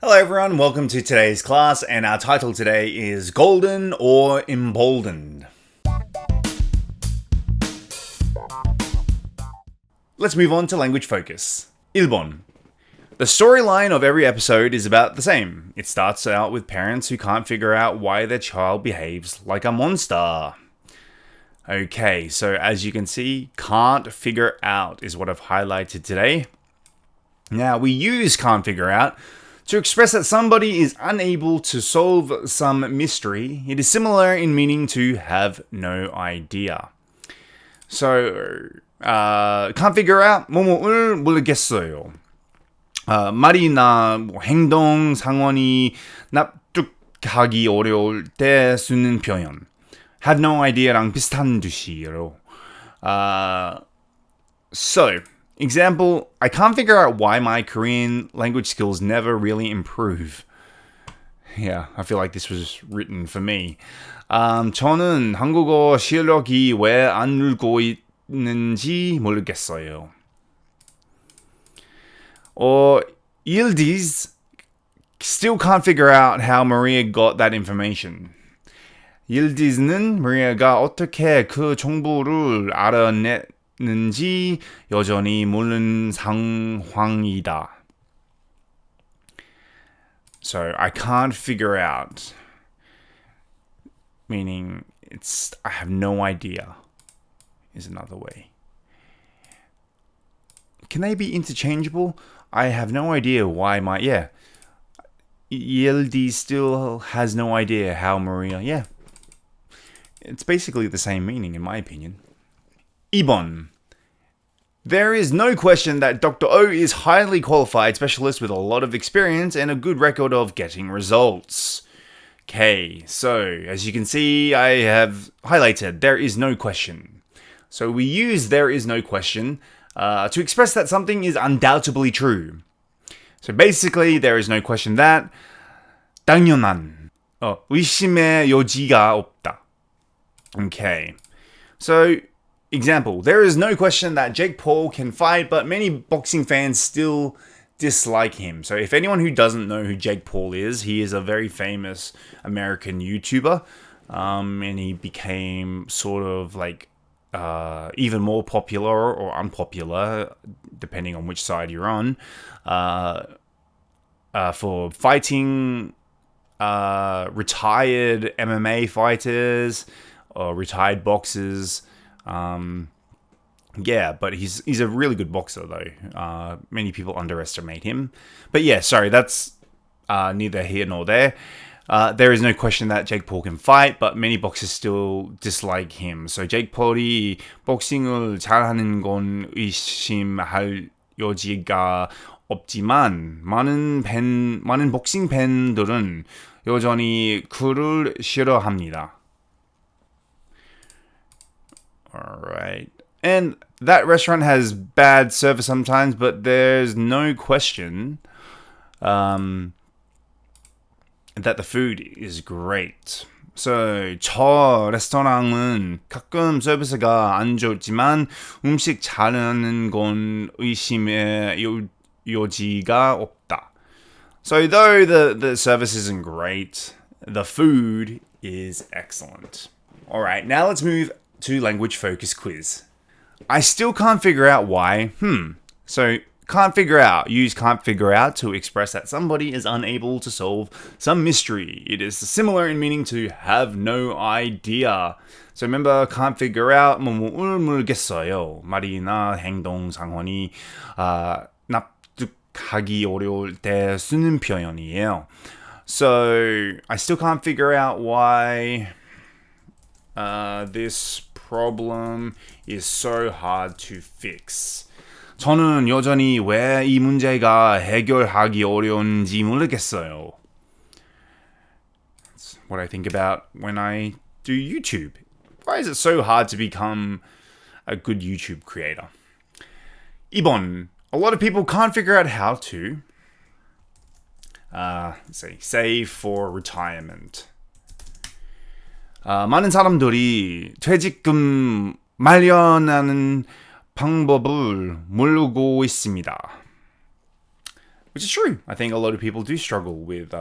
Hello everyone, welcome to today's class, and our title today is Golden or Emboldened. Let's move on to language focus. 1번. The storyline of every episode is about the same. It starts out with parents who can't figure out why their child behaves like a monster. Okay, so as you can see, can't figure out is what I've highlighted today. Now, we use can't figure out to express that somebody is unable to solve some mystery. It is similar in meaning to have no idea. So, can't figure out, 뭐뭐를 모르겠어요. 말이나 행동 상황이 납득하기 어려울 때 쓰는 표현. Have no idea랑 비슷한 뜻이에요. So, example, I can't figure out why my Korean language skills never really improve. Yeah, I feel like this was written for me. 저는 한국어 실력이 왜 안 늘고 있는지 모르겠어요. Or Yildiz still can't figure out how Maria got that information. Yildiz는 Maria가 어떻게 그 정보를 알아냈는지 여전히 모르는 상황이다. So I can't figure out, meaning I have no idea, is another way. Can they be interchangeable? I have no idea why Yildiz still has no idea how Maria, it's basically the same meaning in my opinion. 2번. There is no question that Dr. O is highly qualified specialist with a lot of experience and a good record of getting results. Okay, so as you can see, I have highlighted there is no question. So we use there is no question to express that something is undoubtedly true. So basically, there is no question that 당연한, 의심의 여지가 없다. Okay, so example, there is no question that Jake Paul can fight, but many boxing fans still dislike him. So if anyone who doesn't know who Jake Paul is, he is a very famous American YouTuber, and he became sort of like even more popular or unpopular, depending on which side you're on, for fighting retired MMA fighters or retired boxers. But he's a really good boxer though. Many people underestimate him. But yeah, sorry, that's neither here nor there. There is no question that Jake Paul can fight, but many boxers still dislike him. So Jake Paul이 복싱을 잘하는 건 의심할 여지가 없지만 많은 복싱 팬들은 여전히 그를 싫어합니다. Alright. And that restaurant has bad service sometimes, but there's no question that the food is great. So, 저 레스토랑은 가끔 서비스가 안 좋지만 음식 잘하는 건 의심의 여지가 없다. So, though the service isn't great, the food is excellent. Alright, now let's move to language focus quiz. I still can't figure out why. So can't figure out. Use can't figure out to express that somebody is unable to solve some mystery. It is similar in meaning to have no idea. So remember, can't figure out 뭐뭐를 모르겠어요. 말이나 행동 상황이 납득하기 어려울 때 쓰는 표현이에요. So I still can't figure out why this problem is so hard to fix. 저는 여전히 왜 이 문제가 해결하기 어려운지 모르겠어요. That's what I think about when I do YouTube. Why is it so hard to become a good YouTube creator? 2번. A lot of people can't figure out how to save for retirement. 많은 사람들이 퇴직금 마련하는 방법을 모르고 있습니다. Which is true. I think a lot of people do struggle with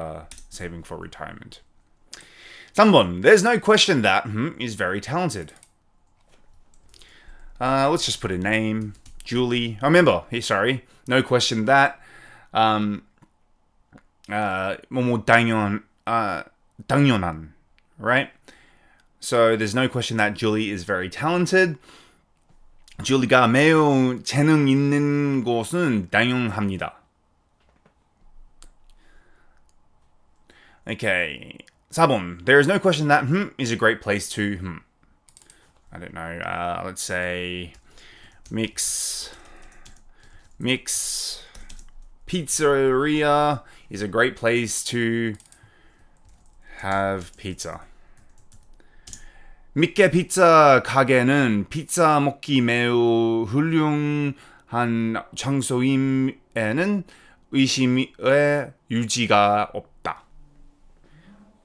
saving for retirement. 3번. There's no question that is very talented. Let's just put a name. Julie. Oh, remember, sorry. No question that. 당연한. Right? So there's no question that Julie is very talented. 줄리가 매우 재능 있는 것은 당연합니다. Okay. 4번. There is no question that is a great place to I don't know. Let's say mix pizzeria is a great place to have pizza. 미끼 피자 가게는 피자 먹기 매우 훌륭한 장소임에는 의심의 유지가 없다.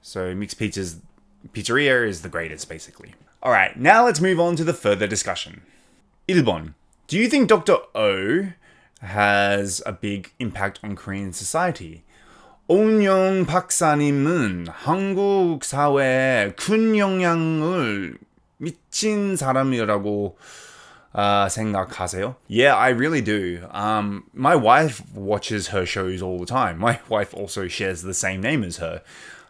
So mixed pizzeria is the greatest, basically. Alright, now let's move on to the further discussion. 1번. Do you think Dr. O has a big impact on Korean society? 오은영 박사님은 한국 사회에 큰 영향을 미친 사람이라고 생각하세요? Yeah, I really do. My wife watches her shows all the time. My wife also shares the same name as her.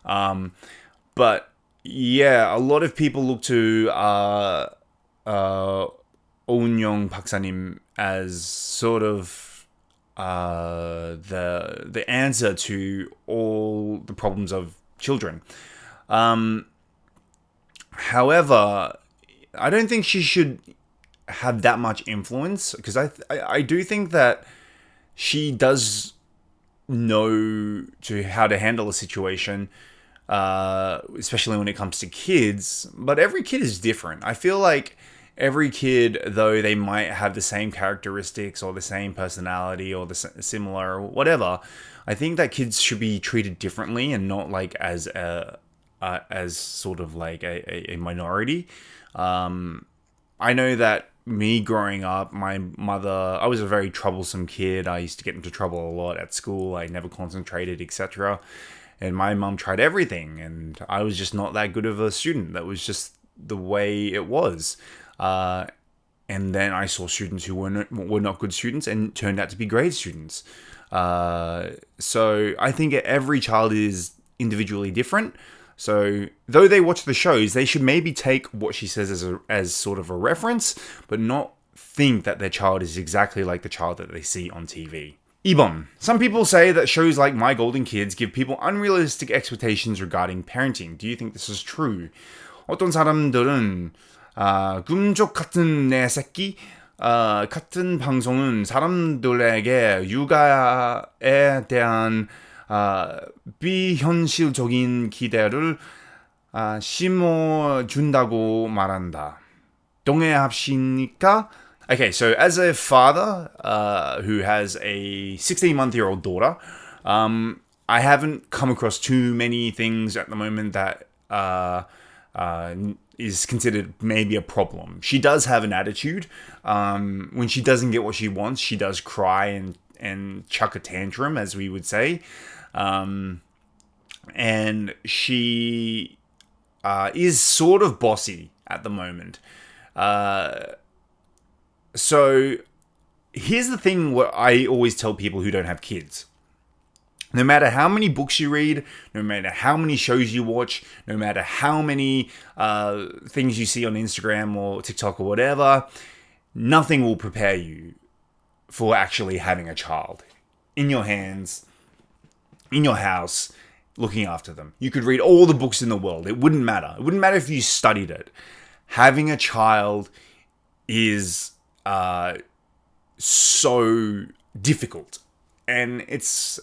But yeah, a lot of people look to 오은영 박사님 as sort of the answer to all the problems of children. However, I don't think she should have that much influence, because I do think that she does know how to handle a situation, especially when it comes to kids. But every kid is different. I feel like every kid, though they might have the same characteristics or the same personality or the similar or whatever, I think that kids should be treated differently and not like as sort of like a minority. I know that me growing up, my mother, I was a very troublesome kid. I used to get into trouble a lot at school. I never concentrated, etc. And my mum tried everything, and I was just not that good of a student. That was just the way it was. And then I saw students who were not good students and turned out to be great students. So I think every child is individually different. So though they watch the shows, they should maybe take what she says as sort of a reference, but not think that their child is exactly like the child that they see on TV. 2번. Some people say that shows like My Golden Kids give people unrealistic expectations regarding parenting. Do you think this is true? 어떤 사람들은 꿈족 같은 내 새끼 같은 방송은 사람들에게 육아에 대한 비현실적인 기대를 심어준다고 말한다. 동의하십니까? Okay, so as a father who has a 16-month-old daughter, I haven't come across too many things at the moment that is considered maybe a problem. She does have an attitude. When she doesn't get what she wants, she does cry and chuck a tantrum, as we would say. And she is sort of bossy at the moment. So here's the thing what I always tell people who don't have kids. No matter how many books you read, no matter how many shows you watch, no matter how many things you see on Instagram or TikTok or whatever, nothing will prepare you for actually having a child in your hands, in your house, looking after them. You could read all the books in the world. It wouldn't matter. It wouldn't matter if you studied it. Having a child is so difficult. And it's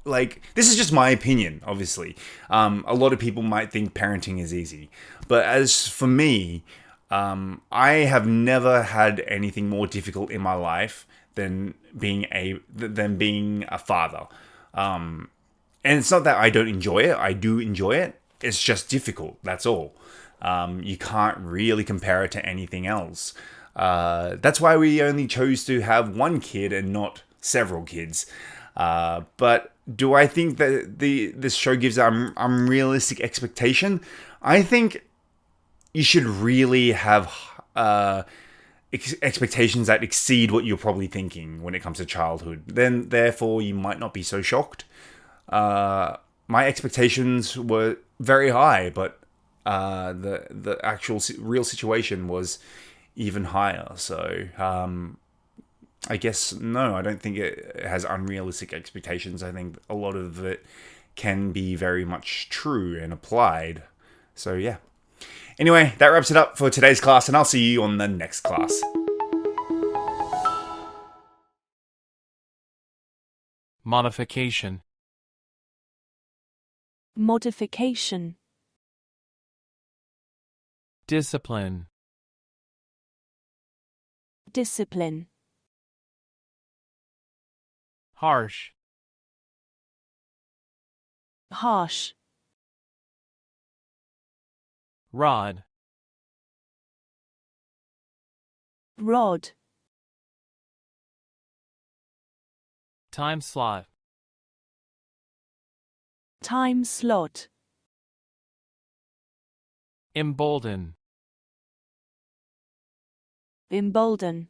like, this is just my opinion, obviously. A lot of people might think parenting is easy. But as for me, I have never had anything more difficult in my life than being a father. And it's not that I don't enjoy it. I do enjoy it. It's just difficult. That's all. You can't really compare it to anything else. That's why we only chose to have one kid and not several kids. But do I think that this show gives an unrealistic expectation? I think you should really have expectations that exceed what you're probably thinking when it comes to childhood. Then, therefore, you might not be so shocked. My expectations were very high, but the actual real situation was even higher. So I guess no, I don't think it has unrealistic expectations. I think a lot of it can be very much true and applied. So yeah. Anyway, that wraps it up for today's class, and I'll see you on the next class. Modification. Modification. Discipline. Discipline. Harsh. Harsh. Rod. Rod. Time slot. Time slot. Embolden. Embolden.